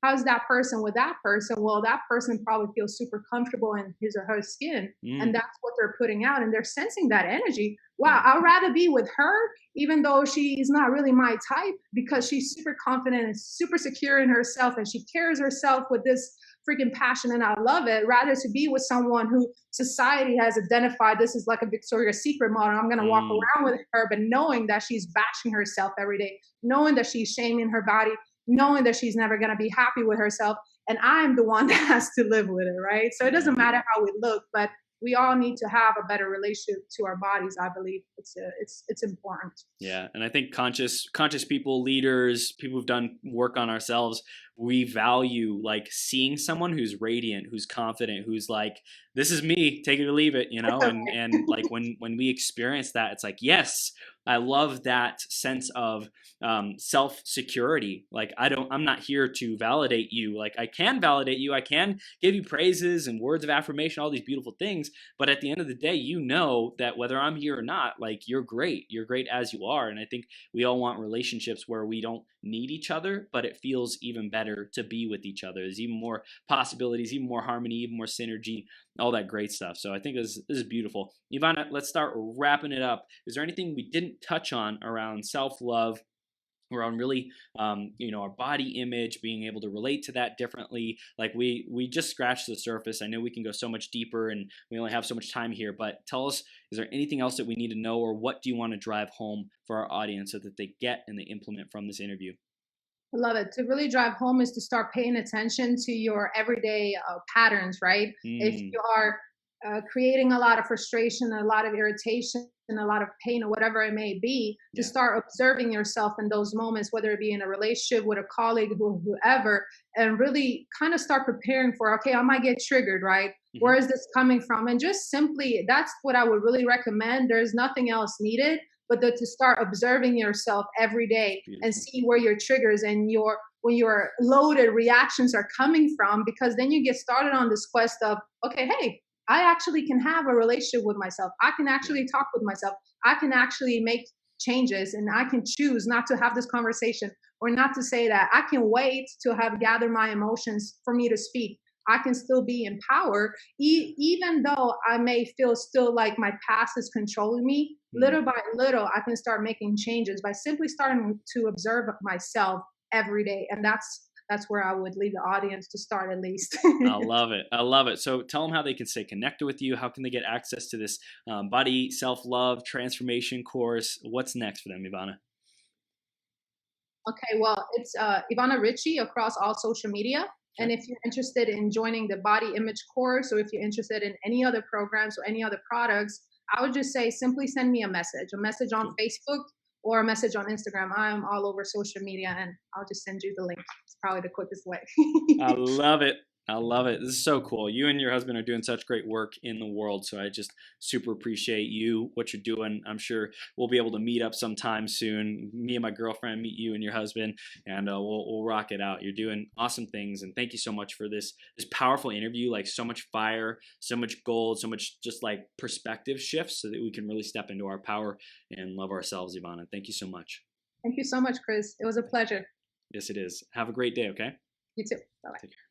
how's that person with that person? Well, that person probably feels super comfortable in his or her skin. And that's what they're putting out. And they're sensing that energy. Wow, I'd rather be with her, even though she's not really my type, because she's super confident and super secure in herself. And she carries herself with this freaking passion, and I love it, rather to be with someone who society has identified this is like a Victoria's Secret model. I'm going to walk around with her, but knowing that she's bashing herself every day, knowing that she's shaming her body, knowing that she's never going to be happy with herself. And I'm the one that has to live with it, right? So it doesn't matter how we look, but we all need to have a better relationship to our bodies. I believe it's important. Yeah, and I think conscious people, leaders, people who've done work on ourselves, we value like seeing someone who's radiant, who's confident, who's like, this is me, take it or leave it, and like when we experience that, it's like, yes, I love that sense of self-security. Like I'm not here to validate you. Like I can validate you. I can give you praises and words of affirmation, all these beautiful things. But at the end of the day, you know that whether I'm here or not, like you're great. You're great as you are. And I think we all want relationships where we don't need each other, but it feels even better to be with each other. There's even more possibilities, even more harmony, even more synergy, all that great stuff. So I think this is beautiful. Ivana, let's start wrapping it up. Is there anything we didn't touch on around self-love, around really our body image, being able to relate to that differently? Like we just scratched the surface. I know we can go so much deeper and we only have so much time here, but tell us, is there anything else that we need to know, or what do you want to drive home for our audience so that they get and they implement from this interview? I love it. To really drive home is to start paying attention to your everyday patterns, right? If you are creating a lot of frustration, a lot of irritation, and a lot of pain, or whatever it may be, to start observing yourself in those moments, whether it be in a relationship with a colleague, whoever, and really kind of start preparing for, okay, I might get triggered, right? Where is this coming from? And just simply, that's what I would really recommend. There's nothing else needed, but to start observing yourself every day and see where your triggers and when your loaded reactions are coming from, because then you get started on this quest of, okay, hey, I actually can have a relationship with myself. I can actually talk with myself. I can actually make changes, and I can choose not to have this conversation, or not to say that. I can wait to have gathered my emotions for me to speak. I can still be in power, even though I may feel still like my past is controlling me. Little by little, I can start making changes by simply starting to observe myself every day. And that's where I would leave the audience to start, at least. I love it. I love it. So tell them how they can stay connected with you. How can they get access to this body self-love transformation course? What's next for them, Ivana? Okay, well, it's Ivana Richey across all social media. And if you're interested in joining the body image course, or if you're interested in any other programs or any other products, I would just say simply send me a message on Facebook, or a message on Instagram. I'm all over social media, and I'll just send you the link. It's probably the quickest way. I love it. I love it. This is so cool. You and your husband are doing such great work in the world. So I just super appreciate you, what you're doing. I'm sure we'll be able to meet up sometime soon. Me and my girlfriend meet you and your husband, and we'll rock it out. You're doing awesome things, and thank you so much for this powerful interview. Like so much fire, so much gold, so much just like perspective shifts, so that we can really step into our power and love ourselves, Ivana. Thank you so much. Thank you so much, Chris. It was a pleasure. Yes, it is. Have a great day. Okay. You too. Bye-bye. Take care.